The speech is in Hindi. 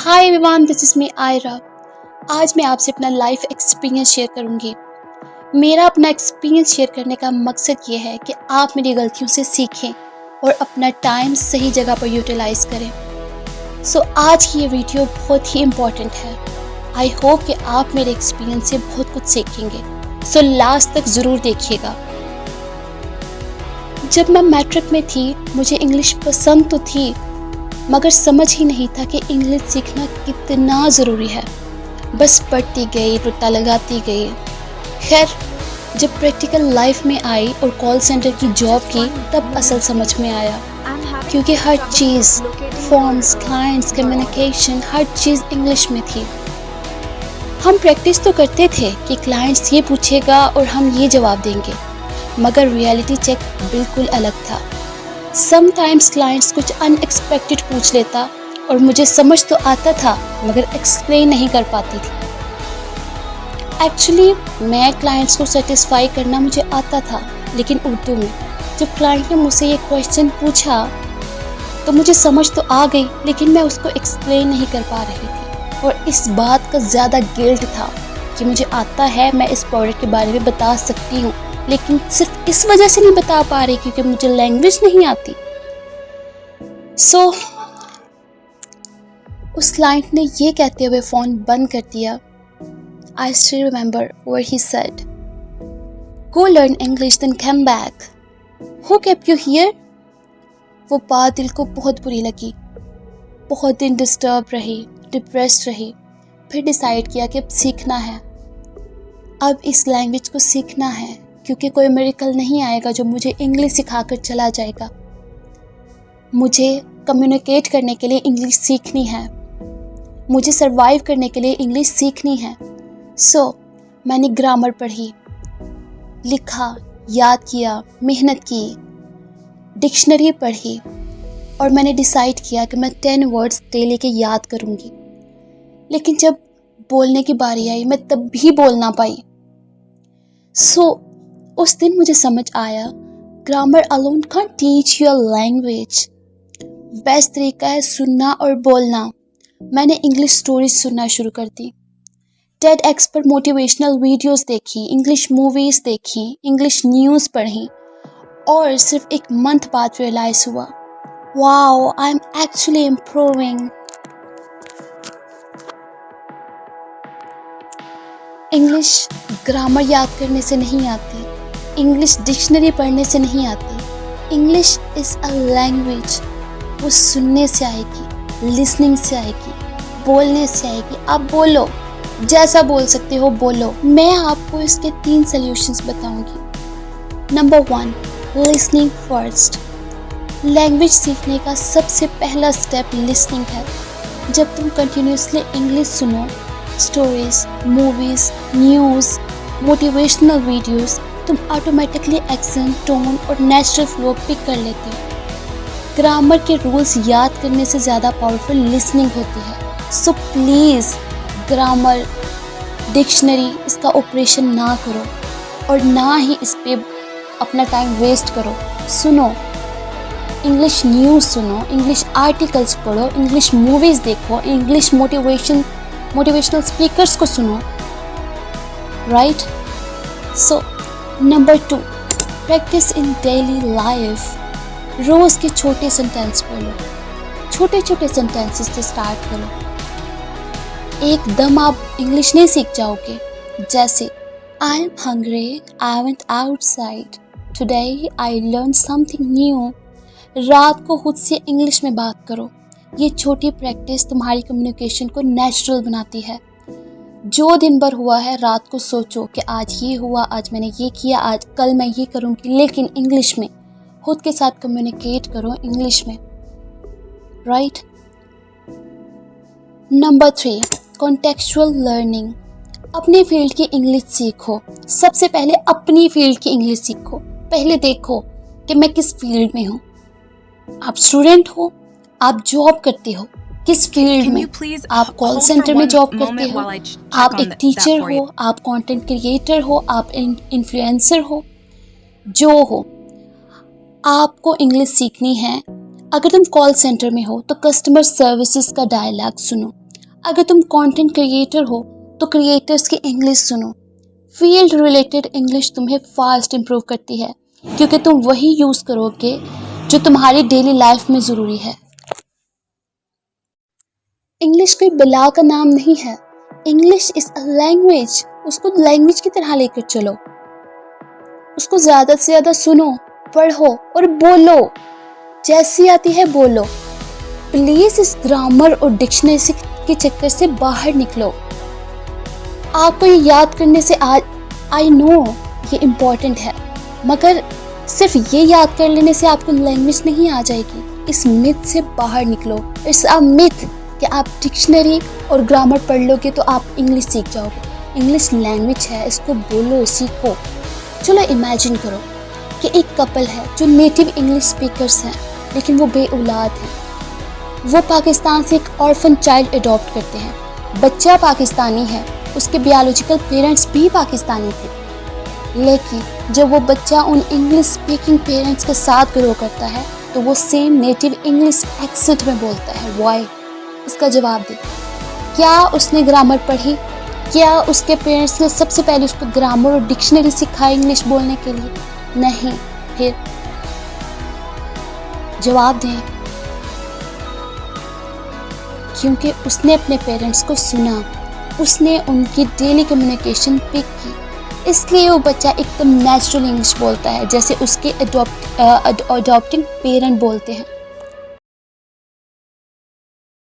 Hi everyone, this is me Aira. आज मैं आपसे अपना लाइफ एक्सपीरियंस शेयर करूंगी। मेरा अपना एक्सपीरियंस शेयर करने का मकसद ये है कि आप मेरी गलतियों से सीखें और अपना टाइम सही जगह पर यूटिलाइज करें। आज की ये वीडियो बहुत ही इम्पोर्टेंट है। आई होप कि आप मेरे एक्सपीरियंस से बहुत कुछ सीखेंगे। लास्ट तक ज़रूर देखिएगा। जब मैं मैट्रिक में थी, मुझे इंग्लिश पसंद तो थी, मगर समझ ही नहीं था कि इंग्लिश सीखना कितना ज़रूरी है। बस पढ़ती गई, रट्टा लगाती गई। खैर, जब प्रैक्टिकल लाइफ में आई और कॉल सेंटर की जॉब की, तब असल समझ में आया, क्योंकि हर चीज़, फॉर्म्स, क्लाइंट्स, कम्युनिकेशन, हर चीज़ इंग्लिश में थी। हम प्रैक्टिस तो करते थे कि क्लाइंट्स ये पूछेगा और हम ये जवाब देंगे, मगर रियलिटी चेक बिल्कुल अलग था। समटाइम्स क्लाइंट्स कुछ अनएक्सपेक्टेड पूछ लेता और मुझे समझ तो आता था, मगर एक्सप्लेन नहीं कर पाती थी। एक्चुअली मैं क्लाइंट्स को सेटिस्फाई करना मुझे आता था, लेकिन उर्दू में। जब क्लाइंट ने मुझसे ये क्वेश्चन पूछा तो मुझे समझ तो आ गई, लेकिन मैं उसको एक्सप्लेन नहीं कर पा रही थी। और इस बात का ज़्यादा गिल्ट था कि मुझे आता है, मैं इस प्रोडक्ट के बारे में बता सकती हूँ, लेकिन सिर्फ इस वजह से नहीं बता पा रही क्योंकि मुझे लैंग्वेज नहीं आती। उस क्लाइंट ने ये कहते हुए फ़ोन बंद कर दिया। I still remember what he said, go learn English then come back, who kept you here. वो बात दिल को बहुत बुरी लगी। बहुत दिन डिस्टर्ब रही, डिप्रेस्ड रही। फिर डिसाइड किया कि अब सीखना है, अब इस लैंग्वेज को सीखना है, क्योंकि कोई मिरेकल नहीं आएगा जो मुझे इंग्लिश सिखाकर चला जाएगा। मुझे कम्युनिकेट करने के लिए इंग्लिश सीखनी है, मुझे सरवाइव करने के लिए इंग्लिश सीखनी है। मैंने ग्रामर पढ़ी, लिखा, याद किया, मेहनत की, डिक्शनरी पढ़ी और मैंने डिसाइड किया कि मैं 10 वर्ड्स डेली के याद करूँगी। लेकिन जब बोलने की बारी आई, मैं तब भी बोल ना पाई। उस दिन मुझे समझ आया, grammar alone can't teach your language. Best तरीका है सुनना और बोलना। मैंने इंग्लिश स्टोरीज सुनना शुरू कर दी, TEDx पर मोटिवेशनल वीडियोस देखी, इंग्लिश मूवीज देखी, इंग्लिश न्यूज़ पढ़ी और सिर्फ एक मंथ बाद रियलाइज हुआ, wow, I am actually improving. English grammar याद करने से नहीं आती, इंग्लिश डिक्शनरी पढ़ने से नहीं आती। English is a language. वो सुनने से आएगी, लिसनिंग से आएगी, बोलने से आएगी। आप बोलो, जैसा बोल सकते हो बोलो। मैं आपको इसके 3 सॉल्यूशंस बताऊंगी। Number 1, listening first. लैंग्वेज सीखने का सबसे पहला स्टेप लिसनिंग है। जब तुम कंटिन्यूसली इंग्लिश सुनो, stories, movies, news, motivational videos, तुम ऑटोमेटिकली एक्सेंट, टोन और नेचुरल फ्लो पिक कर लेते हो। ग्रामर के रूल्स याद करने से ज़्यादा पावरफुल लिसनिंग होती है। प्लीज़ ग्रामर, डिक्शनरी, इसका ऑपरेशन ना करो और ना ही इस पे अपना टाइम वेस्ट करो। सुनो, इंग्लिश न्यूज़ सुनो, इंग्लिश आर्टिकल्स पढ़ो, इंग्लिश मूवीज़ देखो, इंग्लिश मोटिवेशनल स्पीकर्स को सुनो, right. Number 2, practice in daily life. रोज़ के छोटे सेंटेंस पढ़ो, छोटे छोटे सेंटेंसेस से स्टार्ट करो। एकदम आप इंग्लिश नहीं सीख जाओगे। जैसे I am hungry, I went outside, today I learn something new. रात को खुद से इंग्लिश में बात करो। ये छोटी प्रैक्टिस तुम्हारी कम्युनिकेशन को नेचुरल बनाती है। जो दिन भर हुआ है, रात को सोचो कि आज ये हुआ, आज मैंने ये किया, आज कल मैं ये करूँगी, लेकिन इंग्लिश में। खुद के साथ कम्युनिकेट करो इंग्लिश में, राइट। Number 3, contextual learning. अपने फील्ड की इंग्लिश सीखो। सबसे पहले अपनी फील्ड की इंग्लिश सीखो। पहले देखो कि मैं किस फील्ड में हूँ। आप स्टूडेंट हो, आप जॉब करते हो, किस फील्ड में? आप कॉल सेंटर में जॉब करते हो, आप एक टीचर हो, आप कंटेंट क्रिएटर हो, आप इन्फ्लुएंसर हो, जो हो, आपको इंग्लिश सीखनी है। अगर तुम कॉल सेंटर में हो तो कस्टमर सर्विसेज का डायलॉग सुनो, अगर तुम कंटेंट क्रिएटर हो तो क्रिएटर्स की इंग्लिश सुनो। फील्ड रिलेटेड इंग्लिश तुम्हें फास्ट इंप्रूव करती है क्योंकि तुम वही यूज़ करोगे जो तुम्हारी डेली लाइफ में ज़रूरी है। इंग्लिश कोई बला का नाम नहीं है। English is a language. उसको लैंग्वेज की तरह लेकर चलो। उसको ज़्यादा से ज़्यादा सुनो, पढ़ो और बोलो। जैसी आती है बोलो। प्लीज़ इस ग्रामर और डिक्शनरी के चक्कर से बाहर निकलो। आपको ये याद करने से आई नो ये इम्पोर्टेंट है, मगर सिर्फ ये याद कर लेने से आपको लैंग्वेज नहीं आ जाएगी। इस मिथ से बाहर निकलो। इट्स अ मिथ कि आप डिक्शनरी और ग्रामर पढ़ लोगे तो आप इंग्लिश सीख जाओगे। इंग्लिश लैंग्वेज है, इसको बोलो, सीखो। चलो इमेजिन करो कि एक कपल है जो नेटिव इंग्लिश स्पीकर्स हैं लेकिन वो बे औलाद हैं। वो पाकिस्तान से एक ऑर्फन चाइल्ड अडॉप्ट करते हैं। बच्चा पाकिस्तानी है, उसके बायोलॉजिकल पेरेंट्स भी पाकिस्तानी थे, लेकिन जब वो बच्चा उन इंग्लिश स्पीकिंग पेरेंट्स के साथ ग्रो करता है तो वो सेम नेटिव इंग्लिश एक्सेंट में बोलता है। व्हाई? इसका जवाब दे। क्या उसने ग्रामर पढ़ी? क्या उसके पेरेंट्स ने सबसे पहले उसको ग्रामर और डिक्शनरी सिखाई इंग्लिश बोलने के लिए? नहीं। फिर जवाब दें। क्योंकि उसने अपने पेरेंट्स को सुना, उसने उनकी डेली कम्युनिकेशन पिक की, इसलिए वो बच्चा एकदम नेचुरल इंग्लिश बोलता है जैसे उसके अडॉप्टिंग पेरेंट बोलते हैं।